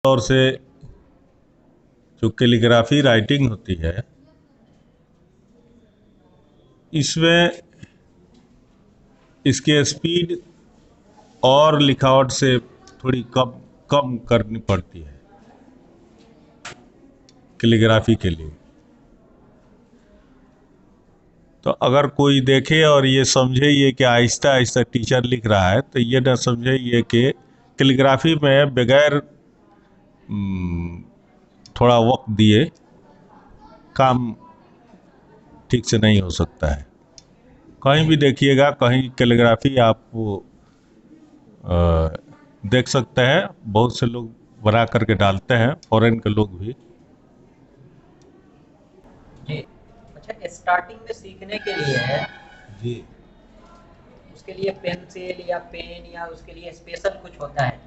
तौर से जो कैलीग्राफी राइटिंग होती है, इसमें इसके स्पीड और लिखावट से थोड़ी कम कम करनी पड़ती है कैलीग्राफी के लिए। तो अगर कोई देखे और ये समझे ये कि आहिस्ता आहिस्ता टीचर लिख रहा है, तो ये ना समझे ये कि कैलीग्राफी में बगैर थोड़ा वक्त दिए काम ठीक से नहीं हो सकता है। कहीं भी देखिएगा, कहीं कैलीग्राफी आप देख सकते हैं, बहुत से लोग बना करके डालते हैं, फॉरेन के लोग भी। जी। अच्छा, स्टार्टिंग में सीखने के लिए जी, उसके लिए पेंसिल या पेन या उसके लिए स्पेशल कुछ होता है?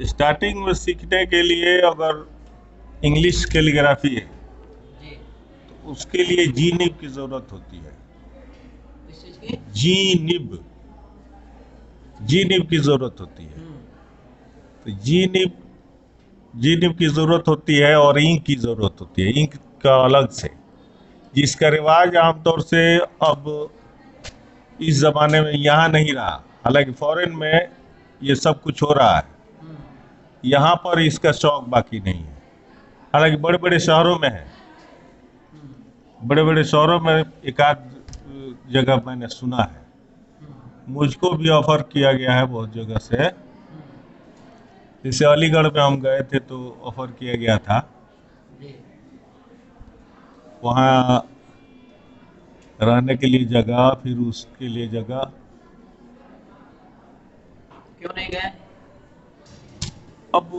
स्टार्टिंग में सीखने के लिए अगर इंग्लिश कैलीग्राफी है जी। तो उसके लिए जी निब की ज़रूरत होती है। इस चीज़ की? जी निब, जी निब की ज़रूरत होती है। तो जी निब की ज़रूरत होती है और इंक की ज़रूरत होती है, इंक का अलग से, जिसका रिवाज आमतौर से अब इस ज़माने में यहाँ नहीं रहा। हालांकि फॉरेन में ये सब कुछ हो रहा है, यहाँ पर इसका शौक बाकी नहीं है। हालांकि बड़े बड़े शहरों में है, बड़े बड़े शहरों में एक आध जगह मैंने सुना है, मुझको भी ऑफर किया गया है बहुत जगह से। जैसे अलीगढ़ में हम गए थे तो ऑफर किया गया था, जी। वहाँ रहने के लिए जगह, फिर उसके लिए जगह। क्यों नहीं गए? अब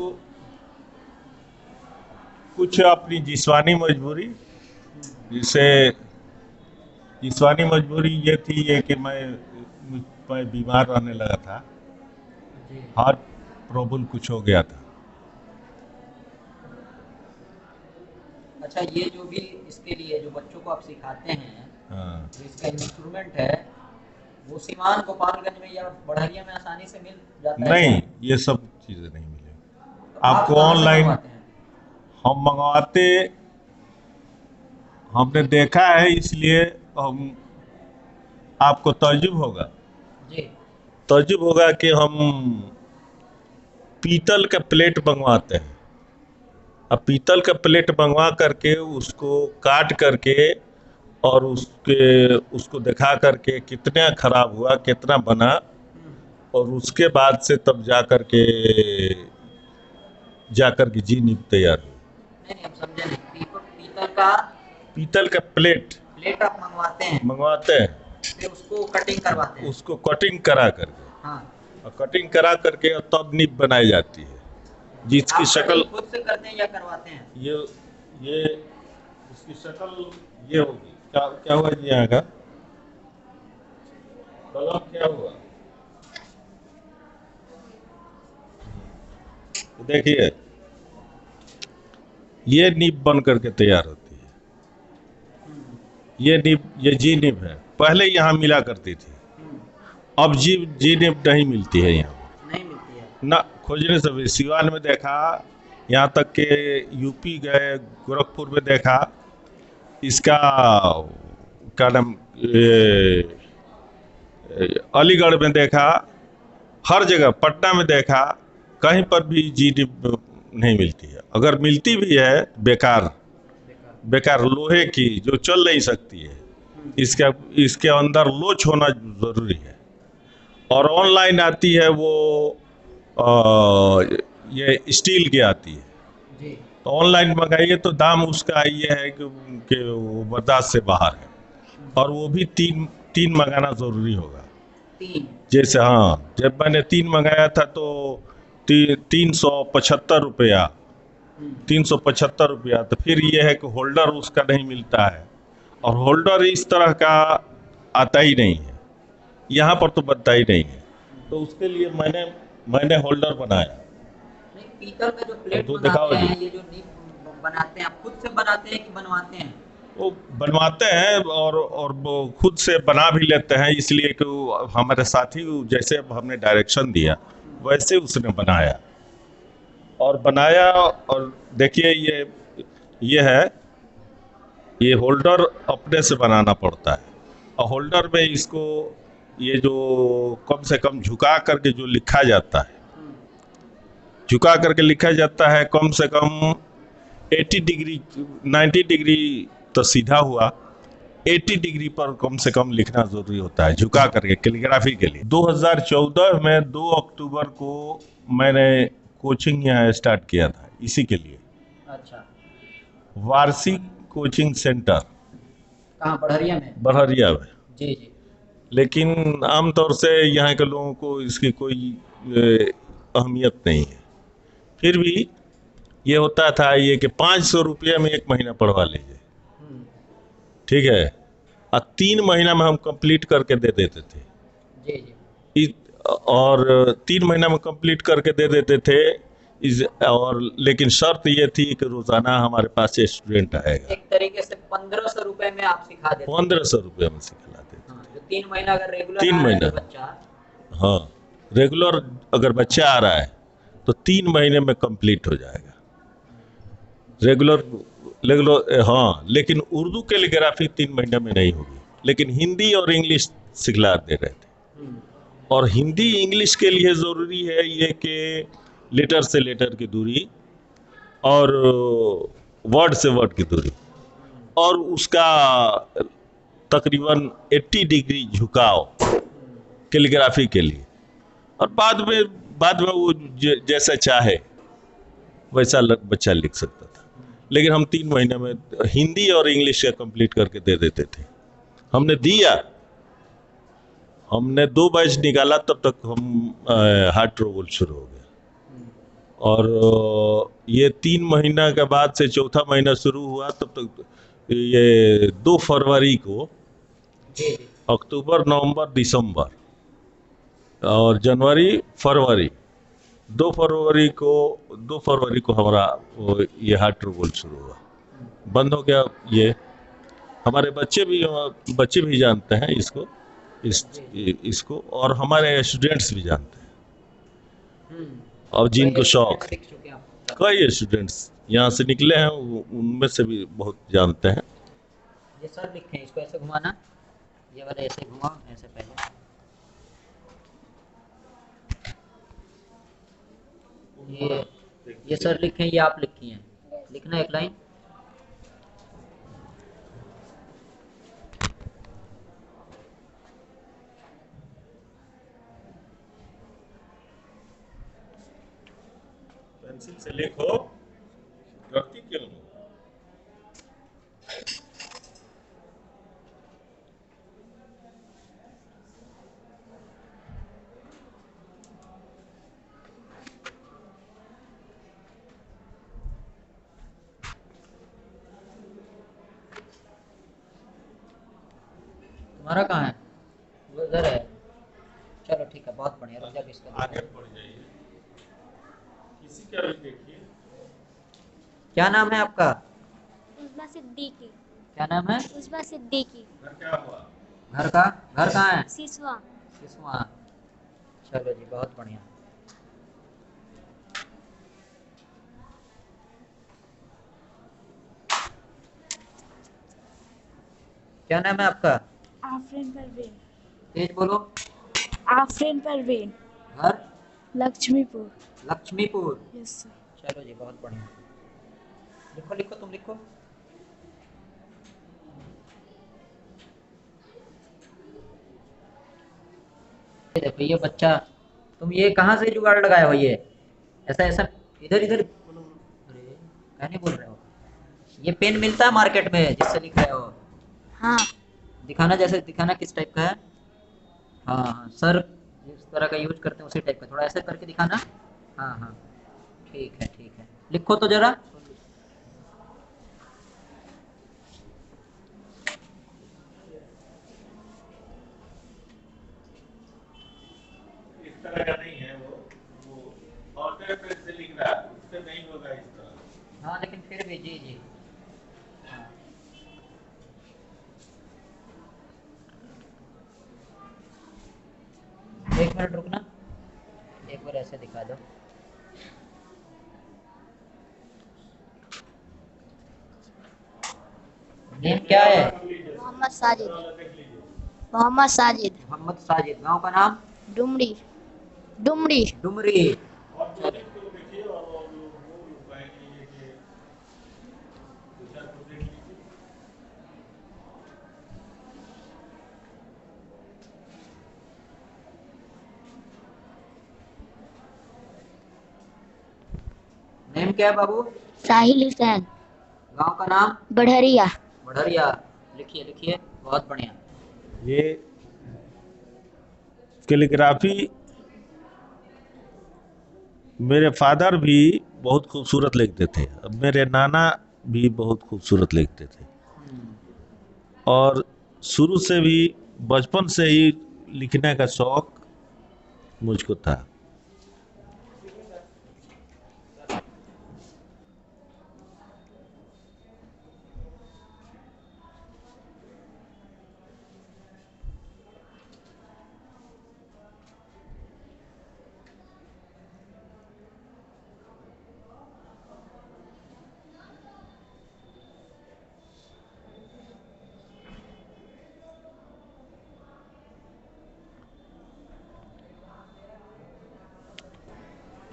कुछ अपनी जिस्मानी मजबूरी, जिसे जिस्मानी मजबूरी ये थी ये कि मैं बीमार रहने लगा था, जी। हार्ट प्रॉब्लम कुछ हो गया था। अच्छा, ये जो भी इसके लिए जो बच्चों को आप सिखाते हैं, हाँ, जो इसका इंस्ट्रूमेंट है, वो सीवान गोपालगंज में या बढ़िया में आसानी से मिल जाता है नहीं, क्या? ये सब चीज़ें नहीं मिलेंगी तो आप आपको कहाँ से ऑनलाइन। मंगवाते हैं? हम मंगवाते, हमने देखा है इसलिए हम, आपको तजुब होगा, जी। तजुब होगा कि हम पीतल का प्लेट मंगवाते हैं। अब पीतल का प्लेट मंगवा करके उसको काट करके और उसको दिखा करके कितना खराब हुआ, कितना बना, और उसके बाद से तब जा कर के जी नींव तैयार हुई। नहीं नहीं, हम समझे नहीं। पीतल का पीतल का प्लेट प्लेट आप मंगवाते हैं, मंगवाते हैं, फिर उसको कटिंग करवाते हैं? उसको कटिंग करा करके, हाँ। और कटिंग करा करके और तब नींव बनाई जाती है, जिसकी आप शक्ल कटिंग खुद से करते हैं या करवाते हैं? ये उसकी शक्ल ये होगी। क्या क्या हुआ जी यहाँ का कलम, क्या हुआ तो देखिए, ये नींव बन करके तैयार होती है। ये नींव, ये जी नींव है, पहले यहाँ मिला करती थी, अब जी नींव नहीं मिलती है यहाँ नहीं मिलती है? ना। खोजने से भी सिवान में देखा, यहाँ तक के यूपी गए, गोरखपुर में देखा, इसका क्या नाम, अलीगढ़ में देखा, हर जगह, पटना में देखा, कहीं पर भी जी नींव नहीं मिलती है। अगर मिलती भी है, बेकार बेकार। बेकार लोहे की, जो चल नहीं सकती है। इसका इसके अंदर लोच होना जरूरी है। और ऑनलाइन आती है वो ये स्टील की आती है, जी। तो ऑनलाइन मंगाइए तो दाम उसका ये है कि वो बर्दाश्त से बाहर है। और वो भी तीन तीन मंगाना जरूरी होगा। 3? जैसे हाँ, जब मैंने 3 मंगाया था तो 375 रुपया, 375 रुपया। तो फिर ये है कि होल्डर उसका नहीं मिलता है, और होल्डर इस तरह का आता ही नहीं है, यहाँ पर तो बनता ही नहीं है। तो उसके लिए मैंने मैंने होल्डर बनाया। नहीं, पीतल का जो प्लेट तो दिखाओ बनाते जी, हैं, ये जो नींव बनाते हैं, आप खुद से बनाते हैं कि बनवाते हैं? वो बनवाते हैं और वो खुद से बना भी लेते हैं, इसलिए कि हमारे साथी जैसे हमने डायरेक्शन दिया वैसे उसने बनाया। और बनाया। और देखिए ये है, ये होल्डर अपने से बनाना पड़ता है। और होल्डर में इसको ये जो कम से कम झुका करके जो लिखा जाता है, झुका करके लिखा जाता है, कम से कम 80 डिग्री, 90 डिग्री तो सीधा हुआ, 80 डिग्री पर कम से कम लिखना जरूरी होता है झुका करके कैलीग्राफी के लिए। 2014 में 2 अक्टूबर को मैंने कोचिंग यहाँ स्टार्ट किया था इसी के लिए, अच्छा, वार्षिक कोचिंग सेंटर कहाँ बड़हरिया में? बड़हरिया में। जी जी। लेकिन आमतौर से यहाँ के लोगों को इसकी कोई अहमियत नहीं है। फिर भी ये होता था ये कि 500 रुपये में 1 महीना पढ़वा लीजिए, हम्म, ठीक है। और 3 महीना में हम कंप्लीट करके दे देते थे। जी जी। और 3 महीना में कंप्लीट करके दे देते थे। और लेकिन शर्त ये थी कि रोजाना हमारे पास स्टूडेंट आएगा। एक तरीके से 1500 रुपए में आप सिखा देते? 1500 रुपये में सिखलाते थे। हाँ, जो 3 महीना अगर रेगुलर 3 आ रहा है महीना, जो बच्चा। हाँ, रेगुलर अगर बच्चा आ रहा है तो 3 महीने में कंप्लीट हो जाएगा रेगुलर। रेगुलर, हाँ, लेकिन उर्दू कैलीग्राफी 3 महीने में नहीं होगी, लेकिन हिंदी और इंग्लिश सिखला दे रहे थे। और हिंदी इंग्लिश के लिए ज़रूरी है ये कि लेटर से लेटर की दूरी और वर्ड से वर्ड की दूरी, और उसका तकरीबन 80 डिग्री झुकाव कैलीग्राफी के लिए। और बाद में वो जैसा चाहे वैसा बच्चा लिख सकता था। लेकिन हम 3 महीने में हिंदी और इंग्लिश का कंप्लीट करके दे देते थे। हमने दिया, हमने 2 बैच निकाला, तब तक हम हार्ट ट्रबल शुरू हो गया। और ये 3 महीना के बाद से चौथा महीना शुरू हुआ, तब तक ये 2 फरवरी को, जी जी। अक्टूबर नवंबर दिसंबर और जनवरी फरवरी, 2 फरवरी को हमारा ये हार्ट ट्रबल शुरू हुआ, बंद हो गया ये। हमारे बच्चे भी जानते हैं इसको, इसको, और हमारे स्टूडेंट्स भी जानते हैं। और जिनको शौक है, कई स्टूडेंट्स यहाँ से निकले हैं, उनमें से भी बहुत जानते हैं। ये सर लिखे हैं, इसको ऐसे घुमाना, ये वाला ऐसे घुमाओ, ऐसे पहले ये सर लिखे हैं, ये आप लिखी हैं, लिखना एक लाइन। पेंसिल से लिखो, गलती क्यों? तुम्हारा कहाँ है? वो उधर है। चलो ठीक है, बहुत बढ़िया। रुक जा, इसका आगे बढ़ जाइए, किसी का भी देखिए। क्या नाम है आपका? उस्मा सिद्दीकी। क्या नाम है? उस्मा सिद्दीकी। घर क्या हुआ? घर कहाँ है? सिसवा। सिसवा। चलो जी, बहुत बढ़िया। क्या नाम है आपका? आफरीन परवीन। तेज बोलो। आफरीन परवीन। घर? लक्ष्मीपुर। लक्ष्मीपुर। Yes sir. चलो जी, बहुत बढ़िया। लिखो लिखो, तुम लिखो। ये देखो, ये बच्चा, तुम ये कहाँ से जुगाड़ लगाए हो? ये ऐसा ऐसा इधर इधर बोलो। अरे क्या नहीं बोल रहे हो? ये पेन मिलता है मार्केट में जिससे लिख रहे हो? हाँ। दिखाना, जैसे दिखाना, किस टाइप का है? हाँ हाँ सर, जिस तरह का यूज करते हैं उसी टाइप का, थोड़ा ऐसे करके दिखाना। हाँ हाँ, ठीक है ठीक है। लिखो तो जरा। इस तरह का नहीं है वो ऑर्डर पे से लिख रहा है, उससे नहीं होगा इस तरह। हाँ, लेकिन फिर भी जी जी। हाँ। एक मिनट रुकना, एक बार ऐसे दिखा दो। नेम क्या है? मोहम्मद साजिद। मोहम्मद साजिद। मोहम्मद साजिद। गांव का नाम? डुमरी। डुमरी। डुमरी। नेम क्या है बाबू? साहिल हुसैन। गांव का नाम? बढ़रिया। बढ़रिया। लिखिए लिखिए, बहुत बढ़िया। ये कैलीग्राफी मेरे फादर भी बहुत खूबसूरत लिखते थे, अब मेरे नाना भी बहुत खूबसूरत लिखते थे, और शुरू से भी बचपन से ही लिखने का शौक मुझको था।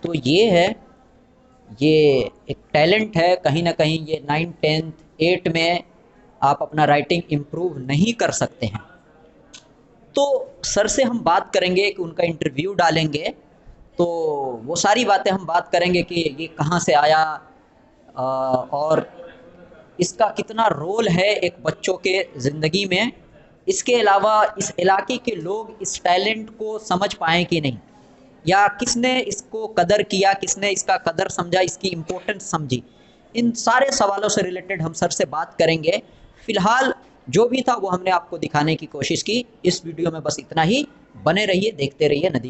तो ये है, ये एक टैलेंट है कहीं ना कहीं। ये 9th 10th 8 में आप अपना राइटिंग इम्प्रूव नहीं कर सकते हैं, तो सर से हम बात करेंगे कि उनका इंटरव्यू डालेंगे, तो वो सारी बातें हम बात करेंगे कि ये कहाँ से आया और इसका कितना रोल है एक बच्चों के ज़िंदगी में। इसके अलावा इस इलाके के लोग इस टैलेंट को समझ पाएँ कि नहीं, या किसने इसको कदर किया, किसने इसका कदर समझा, इसकी इम्पोर्टेंस समझी। इन सारे सवालों से रिलेटेड हम सर से बात करेंगे। फ़िलहाल जो भी था वो हमने आपको दिखाने की कोशिश की। इस वीडियो में बस इतना ही। बने रहिए, देखते रहिए नदीम।